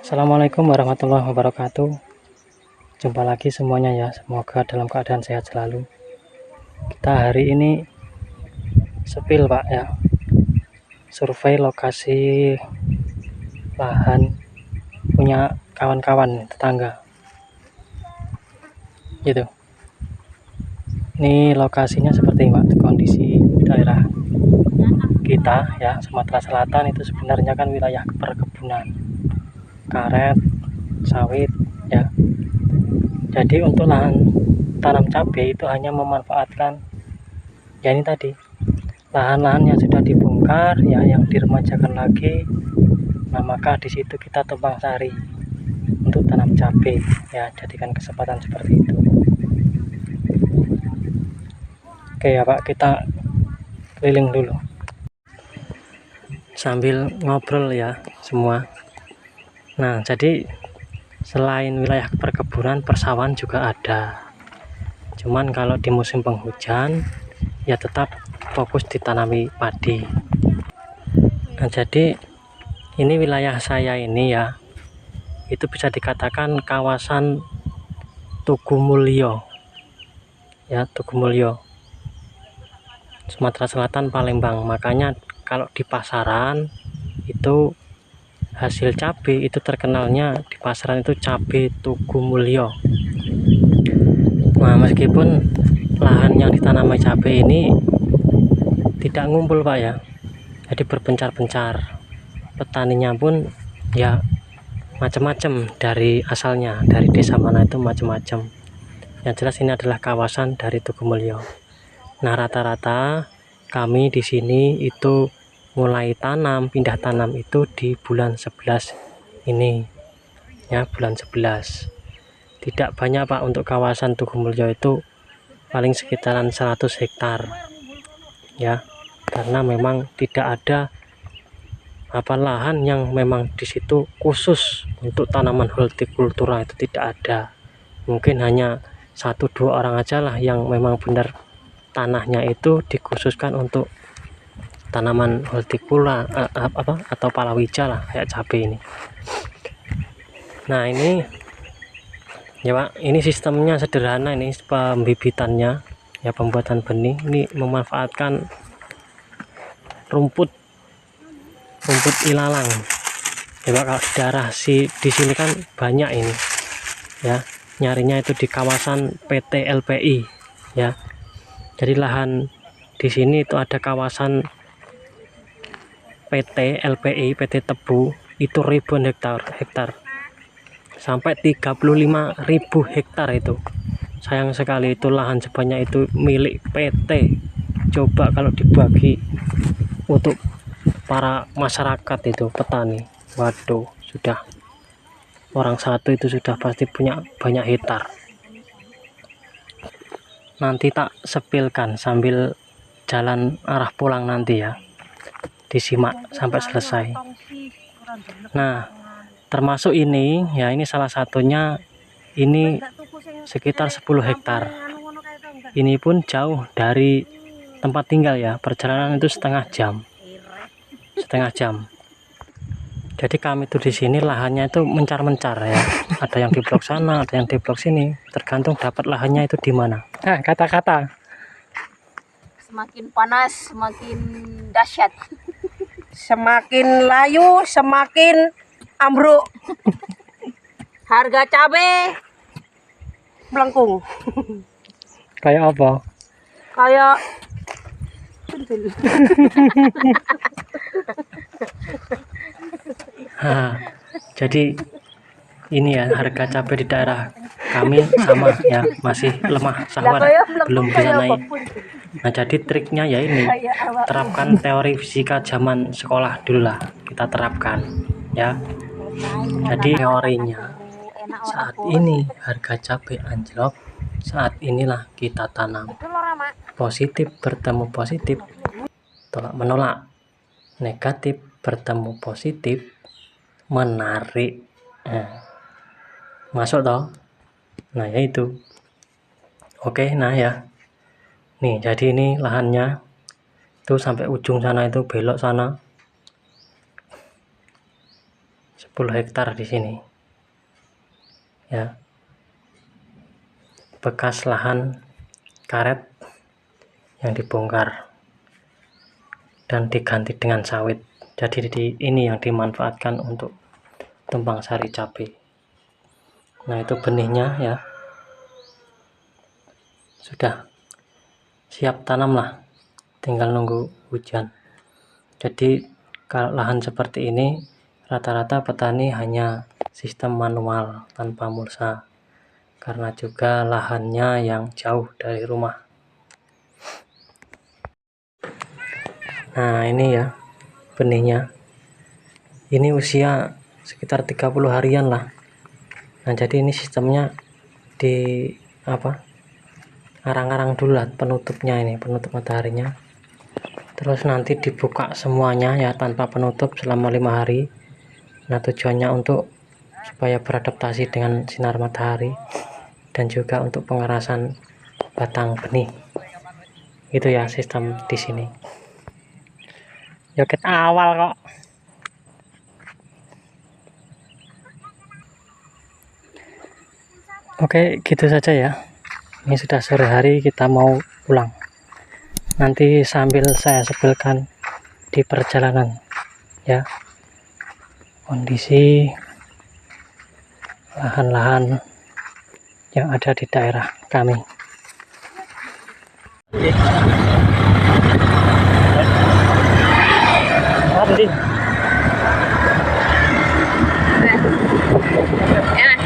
Assalamualaikum warahmatullahi wabarakatuh. Jumpa lagi semuanya ya, semoga dalam keadaan sehat selalu. Kita hari ini sepil Pak ya, survei lokasi lahan punya kawan-kawan tetangga gitu. Ini lokasinya seperti Pak, kondisi daerah kita ya, Sumatera Selatan itu sebenarnya kan wilayah perkebunan, karet, sawit ya. Jadi untuk lahan tanam cabai itu hanya memanfaatkan ya ini tadi, lahan-lahan yang sudah dibongkar ya, yang diremajakan lagi. Nah, maka di situ kita tebang sari untuk tanam cabai ya, jadikan kesempatan seperti itu. Oke ya Pak, kita keliling dulu sambil ngobrol ya semua. Nah, jadi selain wilayah perkebunan, persawahan juga ada. Cuman kalau di musim penghujan ya tetap fokus ditanami padi. Nah, jadi ini wilayah saya ini ya, itu bisa dikatakan kawasan Tugumulyo ya, Tugumulyo, Sumatera Selatan, Palembang. Makanya kalau di pasaran itu hasil cabai itu terkenalnya di pasaran itu cabai Tugumulyo. Nah, meskipun lahan yang ditanami cabai ini tidak ngumpul Pak ya, jadi berpencar-pencar. Petaninya pun ya macam-macam, dari asalnya dari desa mana itu macam-macam. Yang jelas ini adalah kawasan dari Tugumulyo. Nah, rata-rata kami di sini itu mulai pindah tanam itu di bulan 11 ini ya, bulan 11. Tidak banyak Pak untuk kawasan Tugumulyo, itu paling sekitaran 100 hektar ya, karena memang tidak ada lahan yang memang di situ khusus untuk tanaman hortikultura, itu tidak ada. Mungkin hanya 1-2 orang aja lah yang memang benar tanahnya itu dikhususkan untuk tanaman hortikultura atau palawija lah, kayak cabai ini. Nah, ini ya Pak, ini sistemnya sederhana, ini pembibitannya ya, pembuatan benih ini memanfaatkan rumput ilalang ya Pak. Kalau di daerah di sini kan banyak ini ya, nyarinya itu di kawasan PT LPI ya. Jadi lahan di sini itu ada kawasan PT LPI, PT Tebu, itu ribuan hektar sampai 35.000 hektar. Itu sayang sekali, itu lahan sebanyak itu milik PT. Coba kalau dibagi untuk para masyarakat itu petani, waduh, sudah orang satu itu sudah pasti punya banyak hektar. Nanti tak sepilkan sambil jalan arah pulang nanti ya, disimak sampai selesai. Nah, termasuk ini ya, ini salah satunya, ini sekitar 10 hektar. Ini pun jauh dari tempat tinggal ya, perjalanan itu setengah jam. Jadi kami tuh di sini lahannya itu mencar-mencar ya, ada yang di blok sana, ada yang di blok sini, tergantung dapat lahannya itu di mana. Nah, kata-kata semakin panas semakin dahsyat, semakin layu semakin ambruk, harga cabai melengkung. kayak apa? Kayak pentil. Jadi ini ya, harga cabai di daerah kami sama ya, masih lemah sahwat, belum bisa naik. Nah, jadi triknya ya ini, terapkan teori fisika zaman sekolah dulu lah, kita terapkan ya. Jadi teorinya, saat ini harga cabai anjlok, saat inilah kita tanam. Positif bertemu positif, tolak menolak. Negatif bertemu positif, menarik. Masuk toh. Nah, ya itu. Oke, nah ya. Nih, jadi ini lahannya tuh sampai ujung sana, itu belok sana. 10 hektar di sini ya, bekas lahan karet yang dibongkar dan diganti dengan sawit. Jadi ini yang dimanfaatkan untuk tumpang sari cabai. Nah, itu benihnya ya, sudah siap tanam lah, tinggal nunggu hujan. Jadi kalau lahan seperti ini rata-rata petani hanya sistem manual tanpa mulsa, karena juga lahannya yang jauh dari rumah. Nah, ini ya benihnya, ini usia sekitar 30 harian lah. Nah, jadi ini sistemnya di arang-arang dulu lah penutupnya, ini penutup mataharinya, terus nanti dibuka semuanya ya tanpa penutup selama 5 hari. Nah, tujuannya untuk supaya beradaptasi dengan sinar matahari dan juga untuk pengerasan batang benih. Itu ya sistem di sini. Joget awal kok. Oke, gitu saja ya. Ini sudah sore hari, kita mau pulang. Nanti sambil saya sebelkan di perjalanan ya kondisi lahan-lahan yang ada di daerah kami. Enak.